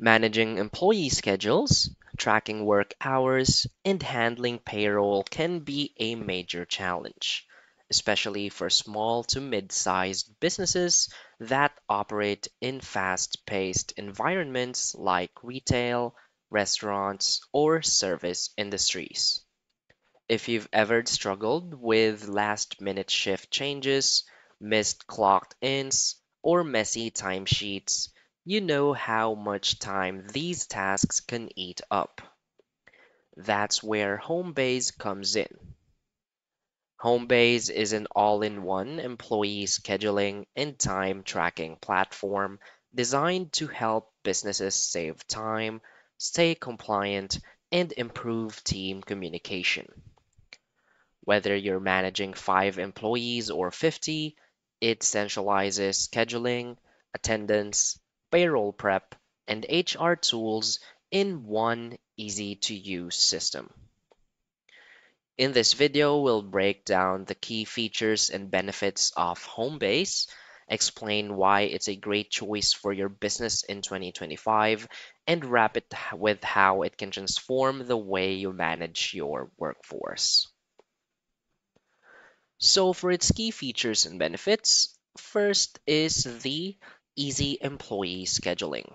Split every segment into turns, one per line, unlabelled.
Managing employee schedules, tracking work hours, and handling payroll can be a major challenge, especially for small to mid-sized businesses that operate in fast-paced environments like retail, restaurants, or service industries. If you've ever struggled with last-minute shift changes, missed clocked ins, or messy timesheets, you know how much time these tasks can eat up. That's where Homebase comes in. Homebase is an all-in-one employee scheduling and time tracking platform designed to help businesses save time, stay compliant, and improve team communication. Whether you're managing 5 employees or 50, it centralizes scheduling, attendance, payroll prep, and HR tools in one easy to use system. In this video, we'll break down the key features and benefits of Homebase, explain why it's a great choice for your business in 2025, and wrap it with how it can transform the way you manage your workforce. So for its key features and benefits, first is the easy employee scheduling.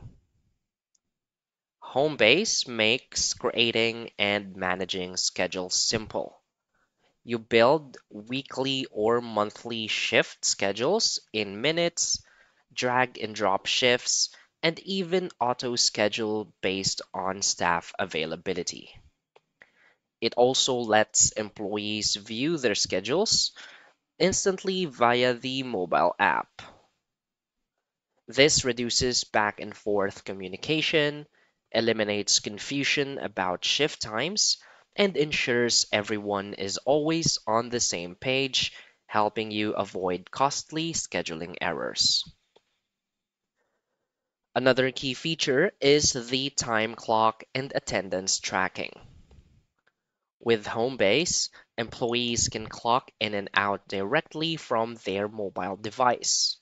Homebase makes creating and managing schedules simple. You build weekly or monthly shift schedules in minutes, drag and drop shifts, and even auto schedule based on staff availability. It also lets employees view their schedules instantly via the mobile app. This reduces back and forth communication, eliminates confusion about shift times, and ensures everyone is always on the same page, helping you avoid costly scheduling errors. Another key feature is the time clock and attendance tracking. With Homebase, employees can clock in and out directly from their mobile device,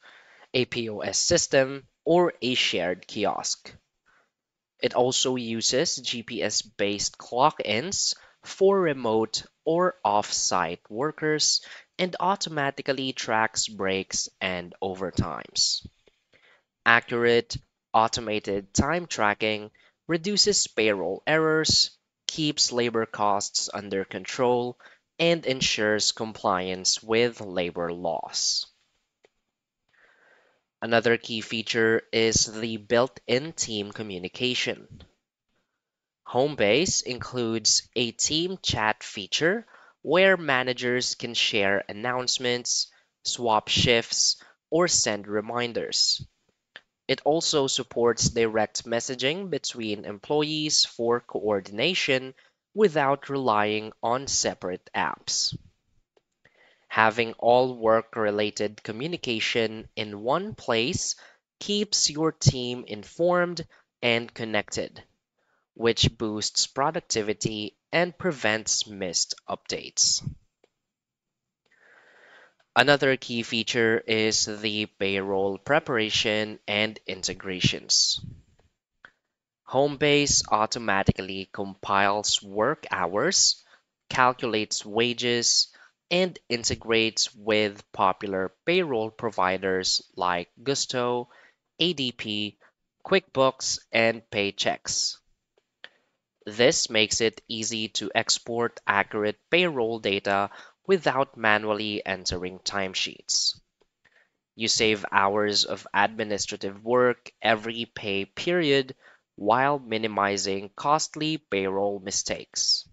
a POS system, or a shared kiosk. It also uses GPS-based clock-ins for remote or off-site workers and automatically tracks breaks and overtimes. Accurate, automated time tracking reduces payroll errors, keeps labor costs under control, and ensures compliance with labor laws. Another key feature is the built-in team communication. Homebase includes a team chat feature where managers can share announcements, swap shifts, or send reminders. It also supports direct messaging between employees for coordination without relying on separate apps. Having all work-related communication in one place keeps your team informed and connected, which boosts productivity and prevents missed updates. Another key feature is the payroll preparation and integrations. Homebase automatically compiles work hours, calculates wages, and integrates with popular payroll providers like Gusto, ADP, QuickBooks, and Paychex. This makes it easy to export accurate payroll data without manually entering timesheets. You save hours of administrative work every pay period while minimizing costly payroll mistakes.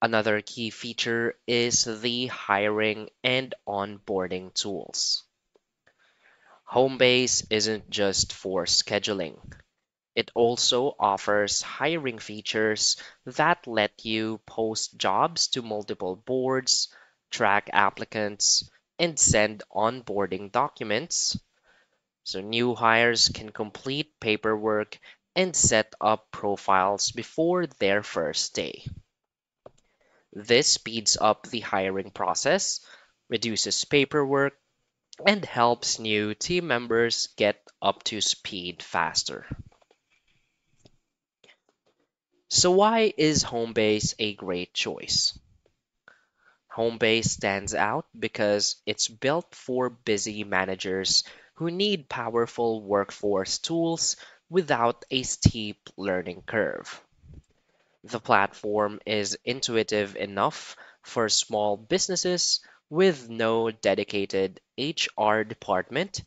Another key feature is the hiring and onboarding tools. Homebase isn't just for scheduling. It also offers hiring features that let you post jobs to multiple boards, track applicants, and send onboarding documents so new hires can complete paperwork and set up profiles before their first day. This speeds up the hiring process, reduces paperwork, and helps new team members get up to speed faster. So why is Homebase a great choice? Homebase stands out because it's built for busy managers who need powerful workforce tools without a steep learning curve. The platform is intuitive enough for small businesses with no dedicated HR department,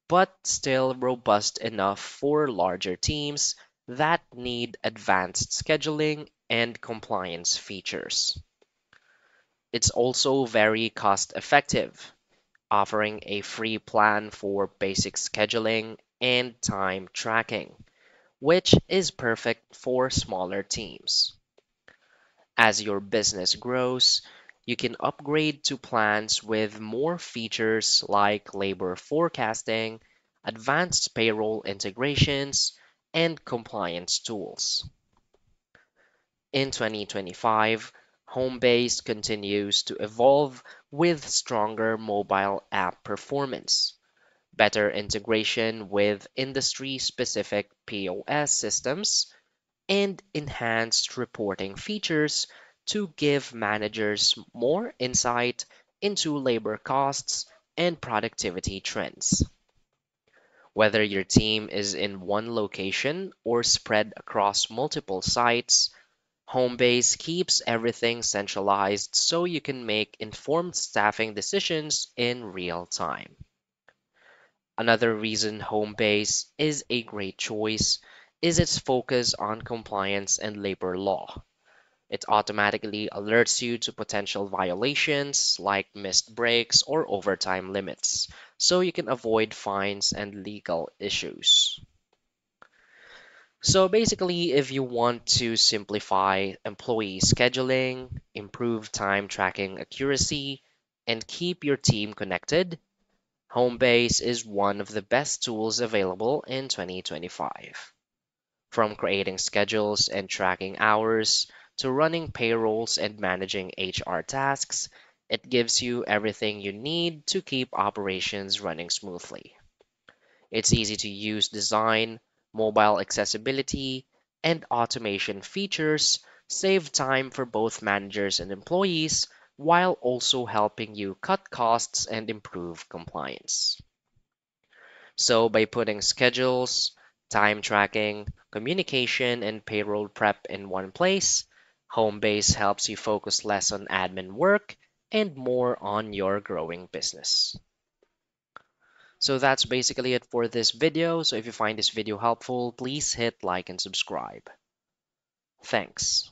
but still robust enough for larger teams that need advanced scheduling and compliance features. It's also very cost effective, offering a free plan for basic scheduling and time tracking, which is perfect for smaller teams. As your business grows, you can upgrade to plans with more features like labor forecasting, advanced payroll integrations, and compliance tools. In 2025, Homebase continues to evolve with stronger mobile app performance, better integration with industry specific POS systems, and enhanced reporting features to give managers more insight into labor costs and productivity trends. Whether your team is in one location or spread across multiple sites, Homebase keeps everything centralized so you can make informed staffing decisions in real time. Another reason Homebase is a great choice is its focus on compliance and labor law. It automatically alerts you to potential violations like missed breaks or overtime limits, so you can avoid fines and legal issues. So basically, if you want to simplify employee scheduling, improve time tracking accuracy, and keep your team connected, Homebase is one of the best tools available in 2025. From creating schedules and tracking hours to running payrolls and managing HR tasks, it gives you everything you need to keep operations running smoothly. Its easy to use design, mobile accessibility, and automation features save time for both managers and employees while also helping you cut costs and improve compliance. So, by putting schedules, time tracking, communication, and payroll prep in one place, Homebase helps you focus less on admin work and more on your growing business. So that's basically it for this video. So if you find this video helpful, please hit like and subscribe. Thanks.